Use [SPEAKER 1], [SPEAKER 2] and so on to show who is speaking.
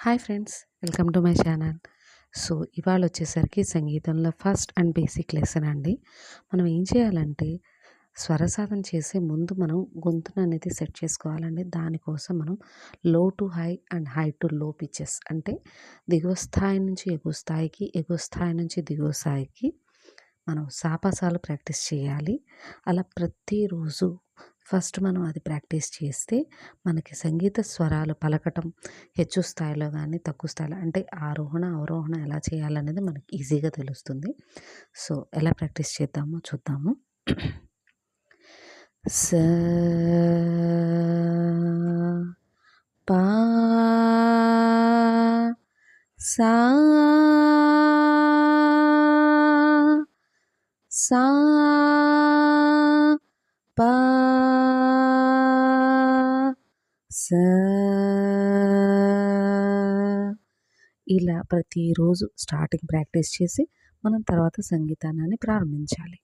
[SPEAKER 1] Hi friends, welcome to my channel. So ఇవాళ వచ్చేసరికి సంగీతంలో ఫస్ట్ అండ్ బేసిక్ లెసన్ అండి. మనం ఏం చేయాలంటే స్వరసాధన చేసే ముందు మనం గొంతును అనేది సెట్ చేసుకోవాలండి. దానికోసం మనం లో to high and high to లో పిచెస్ అంటే దిగువ స్థాయి నుంచి ఎగువ స్థాయికి, ఎగువ స్థాయి నుంచి దిగువ స్థాయికి మనం సాపాసాలు ప్రాక్టీస్ చేయాలి. అలా ప్రతిరోజు ఫస్ట్ మనం అది ప్రాక్టీస్ చేస్తే మనకి సంగీత స్వరాలు పలకటం హెచ్చు స్థాయిలో కానీ తక్కువ స్థాయిలో అంటే ఆరోహణ అవరోహణ ఎలా చేయాలనేది మనకి ఈజీగా తెలుస్తుంది. సో ఎలా ప్రాక్టీస్ చేద్దామో చూద్దాము. స పా సా సా పా స ఇలా ప్రతిరోజు స్టార్టింగ్ ప్రాక్టీస్ చేసి మనం తర్వాత సంగీతాన్ని ప్రారంభించాలి.